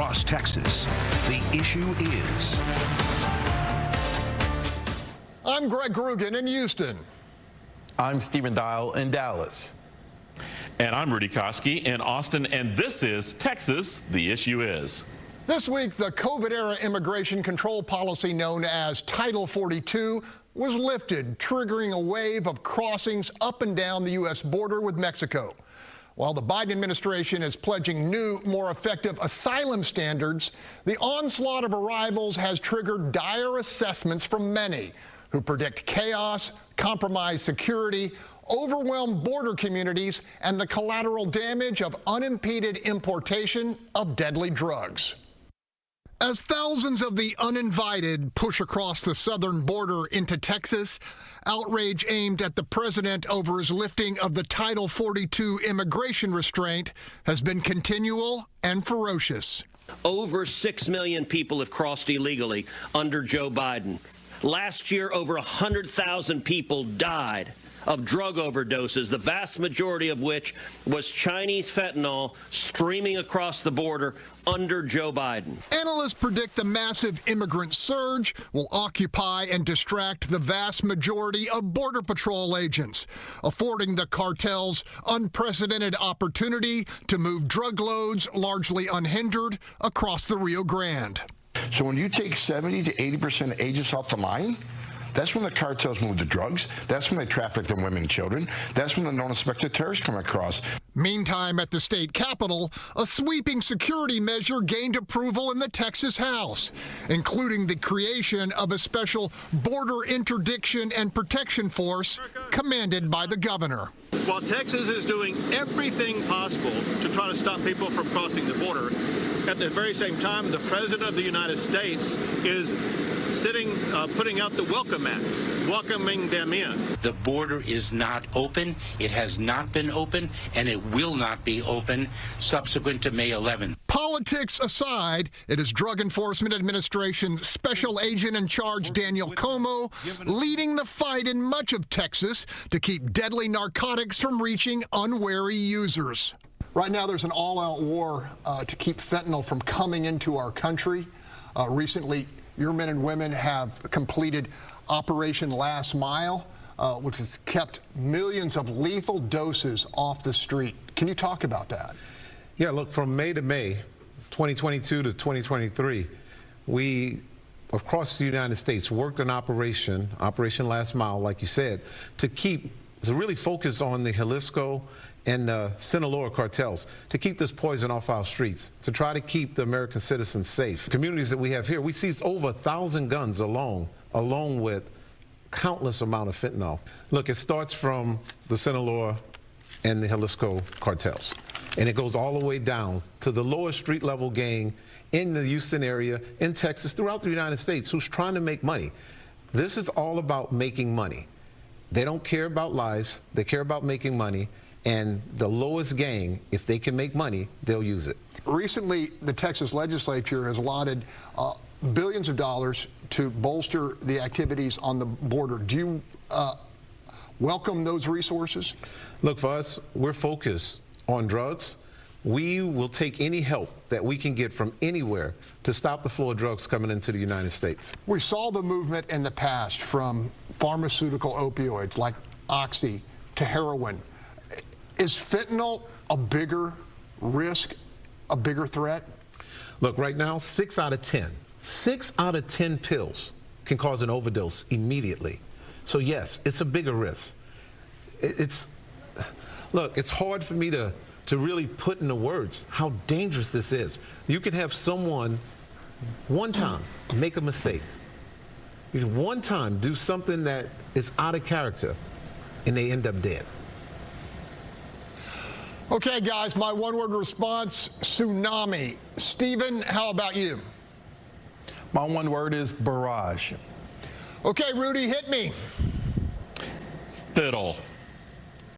across Texas. The issue is... I'm Greg Groogan in Houston. I'm Stephen Dial in Dallas. And I'm Rudy Koski in Austin, and this is Texas, the issue is. This week, the COVID-era immigration control policy known as Title 42 was lifted, triggering a wave of crossings up and down the U.S. border with Mexico. While the Biden administration is pledging new, more effective asylum standards, the onslaught of arrivals has triggered dire assessments from many who predict chaos, compromised security, overwhelmed border communities, and the collateral damage of unimpeded importation of deadly drugs. As thousands of the uninvited push across the southern border into Texas, outrage aimed at the president over his lifting of the Title 42 immigration restraint has been continual and ferocious. Over 6 million people have crossed illegally under Joe Biden. Last year, over 100,000 people died of drug overdoses, the vast majority of which was Chinese fentanyl streaming across the border under Joe Biden. Analysts predict the massive immigrant surge will occupy and distract the vast majority of Border Patrol agents, affording the cartels unprecedented opportunity to move drug loads largely unhindered across the Rio Grande. So when you take 70 to 80% of agents off the line, that's when the cartels move the drugs. That's when they traffic the women and children. That's when the non-suspected terrorists come across. Meantime, at the state capitol, a sweeping security measure gained approval in the Texas House, including the creation of a special border interdiction and protection force commanded by the governor. While Texas is doing everything possible to try to stop people from crossing the border, at the very same time, the President of the United States is putting out the Welcome Act, welcoming them in. The border is not open. It has not been open, and it will not be open subsequent to May 11th. Politics aside, it is Drug Enforcement Administration Special Agent in Charge Daniel Comeaux leading the fight in much of Texas to keep deadly narcotics from reaching unwary users. Right now, there's an all-out war to keep fentanyl from coming into our country. Recently, your men and women have completed Operation Last Mile, which has kept millions of lethal doses off the street. Can you talk about that? Yeah, look, from May to May, 2022 to 2023, we, across the United States, worked on Operation Last Mile, like you said, to really focus on the Jalisco and Sinaloa cartels, to keep this poison off our streets, to try to keep the American citizens safe. Communities that we have here, we seized over 1,000 guns alone with countless amount of fentanyl. Look, it starts from the Sinaloa and the Jalisco cartels, and it goes all the way down to the lowest street level gang in the Houston area, in Texas, throughout the United States, who's trying to make money. This is all about making money. They don't care about lives, they care about making money. And the lowest gang, if they can make money, they'll use it. Recently, the Texas legislature has allotted billions of dollars to bolster the activities on the border. Do you welcome those resources? Look, for us, we're focused on drugs. We will take any help that we can get from anywhere to stop the flow of drugs coming into the United States. We saw the movement in the past from pharmaceutical opioids like Oxy to heroin. Is fentanyl a bigger risk, a bigger threat? Look, right now, 6 out of 10 pills can cause an overdose immediately. So yes, it's a bigger risk. Look, it's hard for me to really put into words how dangerous this is. You can have someone one time make a mistake. You can one time do something that is out of character, and they end up dead. Okay, guys, my one-word response, tsunami. Stephen, how about you? My one word is barrage. Okay, Rudy, hit me. Fiddle.